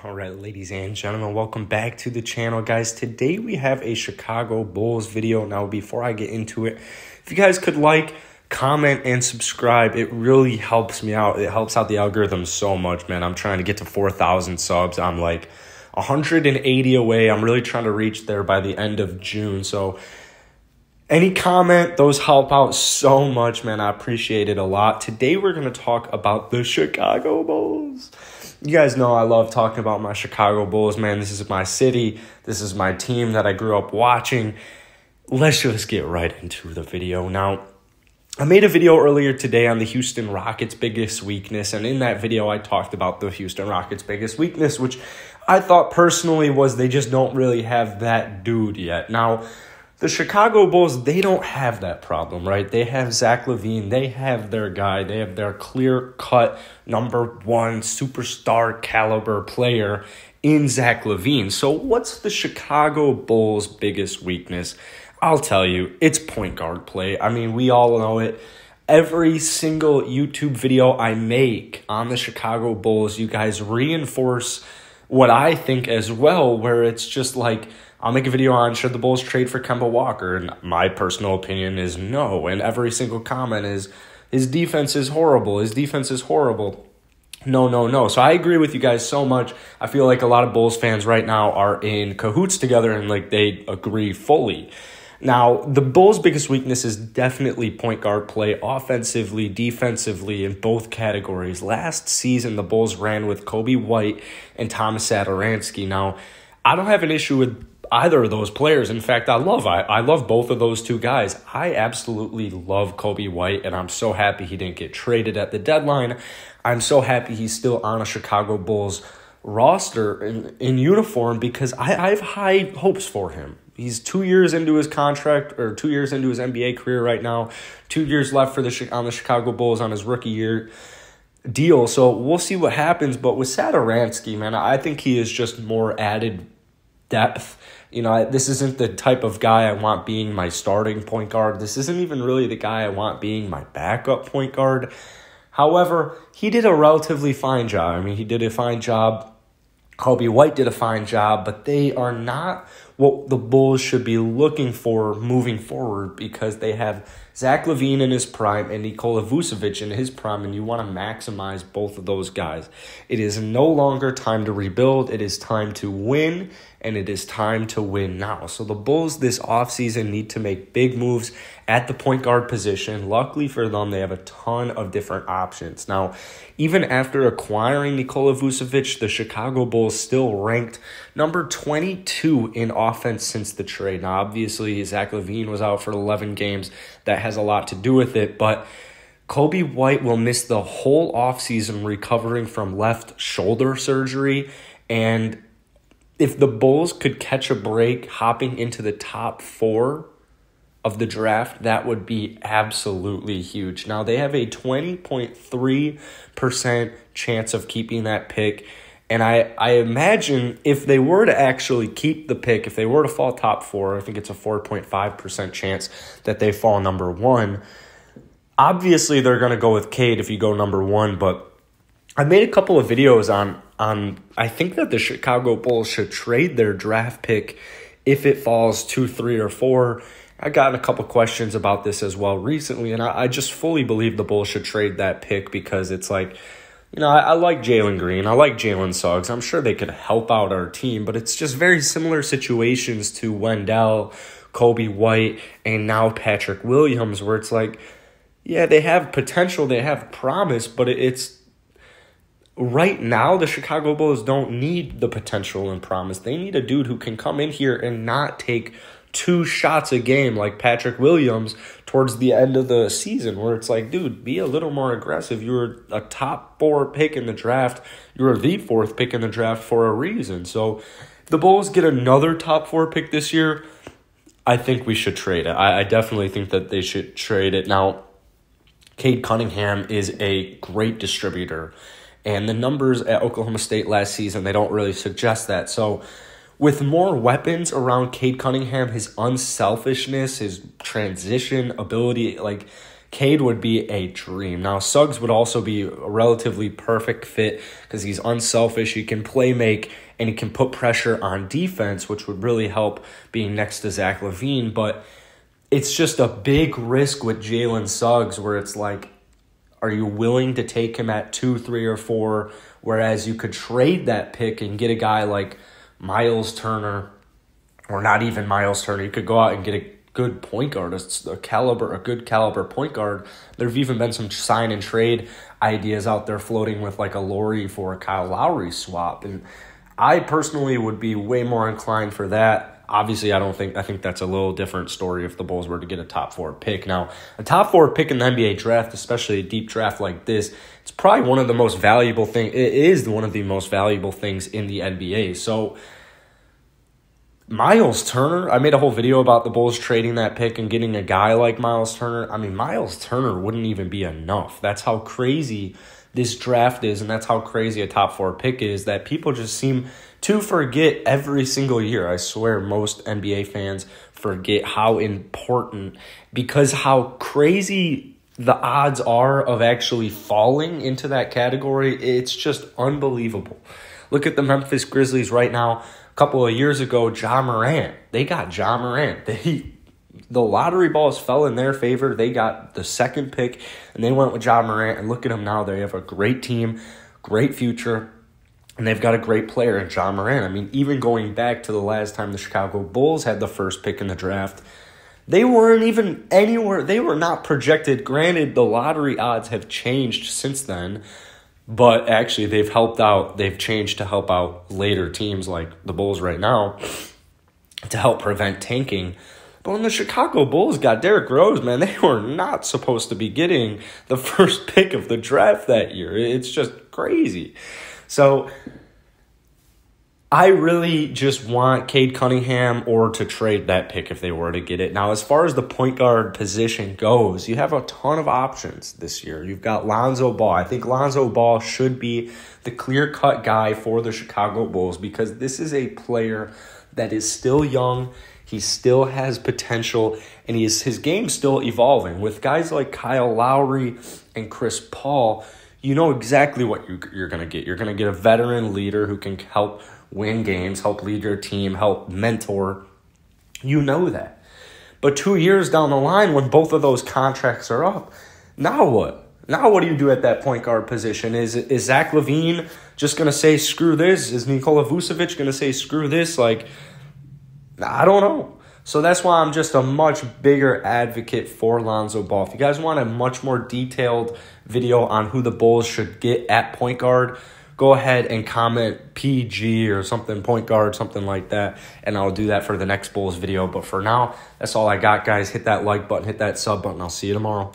All right, ladies and gentlemen, welcome back to the channel, guys. Today we have a Chicago Bulls video. Now, before I get into it, if you guys could like, comment, and subscribe, it really helps me out. It helps out the algorithm so much, man. I'm trying to get to 4,000 subs. I'm like 180 away. I'm really trying to reach there by the end of June. So any comment, those help out so much, man. I appreciate it a lot. Today we're going to talk about the Chicago Bulls. You guys know I love talking about my Chicago Bulls, man. This is my city. This is my team that I grew up watching. Let's just get right into the video. Now, I made a video earlier today on the Houston Rockets' biggest weakness, and in that video, I talked about the Houston Rockets' biggest weakness, which I thought personally was they just don't really have that dude yet. Now, the Chicago Bulls, they don't have that problem, right? They have Zach LaVine. They have their guy. They have their clear-cut number one superstar caliber player in Zach LaVine. So what's the Chicago Bulls' biggest weakness? I'll tell you, it's point guard play. I mean, we all know it. Every single YouTube video I make on the Chicago Bulls, you guys reinforce what I think as well, where it's just like, I'll make a video on should the Bulls trade for Kemba Walker, and my personal opinion is no, and every single comment is his defense is horrible, his defense is horrible. No. So I agree with you guys so much. I feel like a lot of Bulls fans right now are in cahoots together and like they agree fully. Now, the Bulls' biggest weakness is definitely point guard play, offensively, defensively, in both categories. Last season, the Bulls ran with Coby White and Thomas Satoransky. Now, I don't have an issue with either of those players. In fact, I love both of those two guys. I absolutely love Coby White, and I'm so happy he didn't get traded at the deadline. I'm so happy he's still on a Chicago Bulls roster in uniform because I have high hopes for him. He's 2 years into his contract, or 2 years into his NBA career right now. 2 years left on the Chicago Bulls on his rookie year deal. So we'll see what happens. But with Satoransky, man, I think he is just more added depth. You know, this isn't the type of guy I want being my starting point guard. This isn't even really the guy I want being my backup point guard. However, he did a relatively fine job. I mean, he did a fine job. Coby White did a fine job, but they are not what the Bulls should be looking for moving forward because they have Zach LaVine in his prime and Nikola Vucevic in his prime, and you want to maximize both of those guys. It is no longer time to rebuild. It is time to win, and it is time to win now. So the Bulls this offseason need to make big moves at the point guard position. Luckily for them, they have a ton of different options. Now, even after acquiring Nikola Vucevic, the Chicago Bulls still ranked number 22 in offense since the trade. Now, obviously, Zach LaVine was out for 11 games. That has a lot to do with it, but Coby White will miss the whole offseason recovering from left shoulder surgery, and if the Bulls could catch a break hopping into the top 4 of the draft, that would be absolutely huge. Now, they have a 20.3% chance of keeping that pick, and I imagine if they were to actually keep the pick, if they were to fall top 4, I think it's a 4.5% chance that they fall number 1. Obviously, they're going to go with Cade if you go number 1, but I made a couple of videos on I think that the Chicago Bulls should trade their draft pick if it falls 2, 3, or 4. I got a couple questions about this as well recently, and I just fully believe the Bulls should trade that pick because it's like, you know, I like Jalen Green. I like Jalen Suggs. I'm sure they could help out our team, but it's just very similar situations to Wendell, Coby White, and now Patrick Williams, where it's like, yeah, they have potential, they have promise, but it's right now the Chicago Bulls don't need the potential and promise. They need a dude who can come in here and not take 2 shots a game like Patrick Williams towards the end of the season, where it's like, dude, be a little more aggressive. You were a top 4 pick in the draft. You were the 4th pick in the draft for a reason. So if the Bulls get another top 4 pick this year, I think we should trade it. I definitely think that they should trade it. Now, Cade Cunningham is a great distributor, and the numbers at Oklahoma State last season, they don't really suggest that. So with more weapons around Cade Cunningham, his unselfishness, his transition ability, like Cade would be a dream. Now, Suggs would also be a relatively perfect fit because he's unselfish, he can play make, and he can put pressure on defense, which would really help being next to Zach LaVine. But it's just a big risk with Jalen Suggs where it's like, are you willing to take him at 2, 3, or 4, whereas you could trade that pick and get a guy like Miles Turner, or not even Miles Turner. You could go out and get a good point guard, a good caliber point guard. There have even been some sign and trade ideas out there floating with like a Laurie for a Kyle Lowry swap, and I personally would be way more inclined for that. Obviously, I think that's a little different story if the Bulls were to get a top 4 pick. Now, a top 4 pick in the NBA draft, especially a deep draft like this, it's probably one of the most valuable things. It is one of the most valuable things in the NBA. So, Miles Turner, I made a whole video about the Bulls trading that pick and getting a guy like Miles Turner. I mean, Miles Turner wouldn't even be enough. That's how crazy this draft is, and that's how crazy a top 4 pick is, that people just seem to forget every single year. I swear most NBA fans forget how important, because how crazy the odds are of actually falling into that category. It's just unbelievable. Look at the Memphis Grizzlies right now. A couple of years ago, Ja Morant. They got Ja Morant. The lottery balls fell in their favor. They got the 2nd pick, and they went with Ja Morant. And look at them now. They have a great team, great future, and they've got a great player in Ja Morant. I mean, even going back to the last time the Chicago Bulls had the 1st pick in the draft, they weren't even anywhere. They were not projected. Granted, the lottery odds have changed since then, but actually they've helped out. They've changed to help out later teams like the Bulls right now to help prevent tanking. But when the Chicago Bulls got Derrick Rose, man, they were not supposed to be getting the 1st pick of the draft that year. It's just crazy. So I really just want Cade Cunningham or to trade that pick if they were to get it. Now, as far as the point guard position goes, you have a ton of options this year. You've got Lonzo Ball. I think Lonzo Ball should be the clear-cut guy for the Chicago Bulls because this is a player that is still young. He still has potential, and his game's still evolving. With guys like Kyle Lowry and Chris Paul, you know exactly what you're going to get. You're going to get a veteran leader who can help win games, help lead your team, help mentor. You know that. But 2 years down the line, when both of those contracts are up, now what? Now what do you do at that point guard position? Is Zach LaVine just going to say, screw this? Is Nikola Vucevic going to say, screw this? Like, I don't know. So that's why I'm just a much bigger advocate for Lonzo Ball. If you guys want a much more detailed video on who the Bulls should get at point guard, go ahead and comment PG or something, point guard, something like that, and I'll do that for the next Bulls video. But for now, that's all I got, guys. Hit that like button, hit that sub button. I'll see you tomorrow.